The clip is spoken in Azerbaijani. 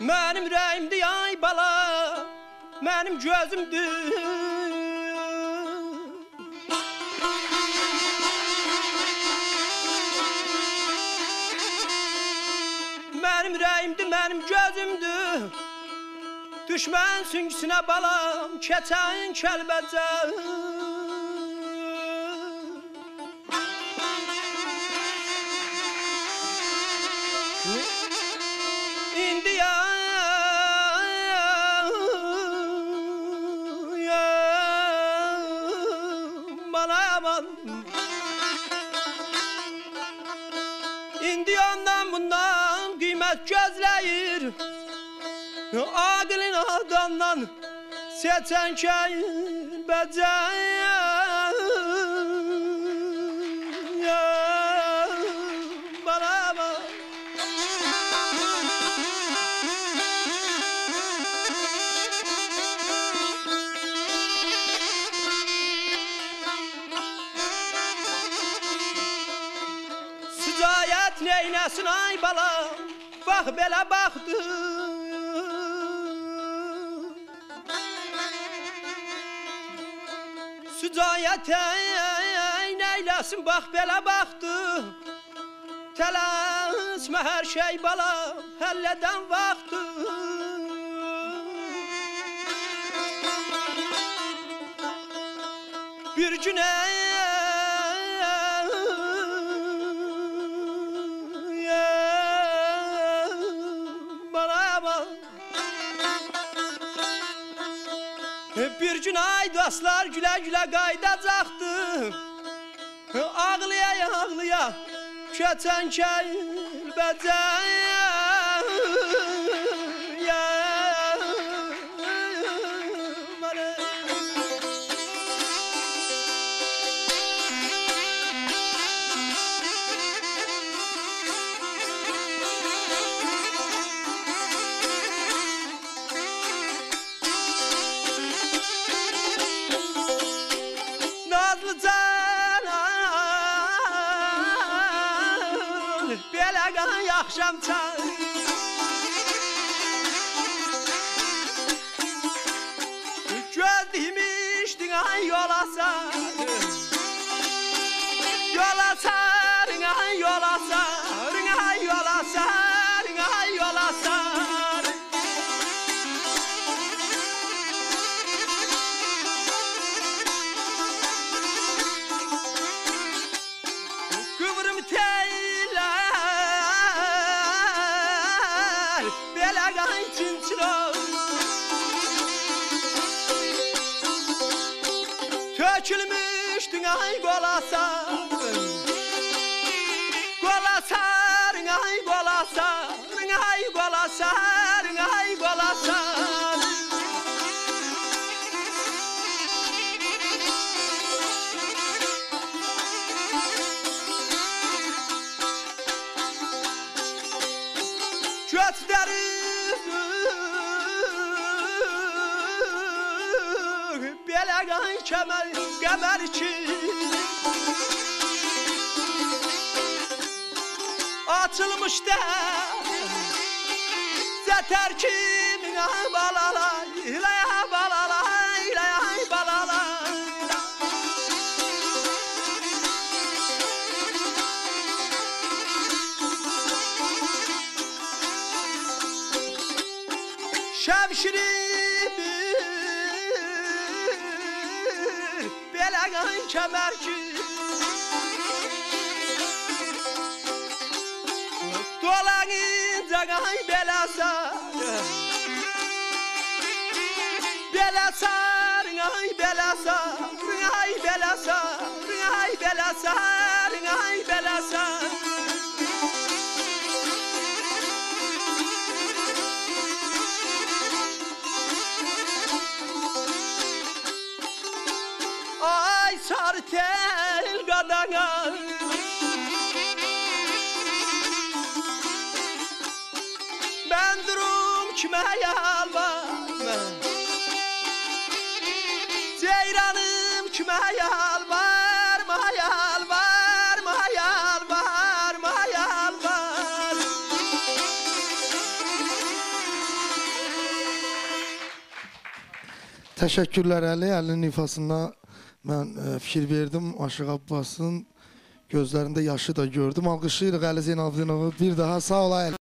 Mənim ürəyimdir ay bala, mənim gözümdür. Mənim ürəyimdir, mənim gözümdür. Düşmən süngüsünə balam, keçən Kəlbəcər. İndi balam, İndi ondan bundan qiymət gözləyir. Ağılın adamdan seçən Kəlbəcər. Sücayət neynəsin ay balam, bax belə baxdı. Sücayət neyləsin, bax belə baxdı. Tələsmə hər şey balam, həllədən vaxtı. Bir gün bir gün ay dostlar gülə-gülə qaydacaqdı. Ağlaya ağlaya keçən Kəlbəcər. Axşam çay gözlüymüşdün ay yola sarın. Yola sarın ay yola sarın, ay yola sarın, ay yola sarın. Kıvrım teyler belagay çinçiro. Tökülmüşdün ay gola sarın. Gola sarın ay gola sarın, ay gola sarın, ay gola sarın. Göçlerim belagay kemer için açılmış da zeter kimin balalay, ilaya balalay, ilaya balalay. Şemşirim belagay kemer için dolanınca ay belasar, belasar, ay belasar, ay belasar, ay belasar, ay belasar. Ay sarı tel kadana ben durum kime yalvar, ceyranım kime yalvar, yalvar, yalvar, yalvar. Təşəkkürlər Əli. Əlinin ifasına mən fikir verdim. Aşıq Abbasın gözlərində yaşı da gördüm. Alqışlayırıq Əli Zeynalabdinovu. Bir daha sağ ol Əli.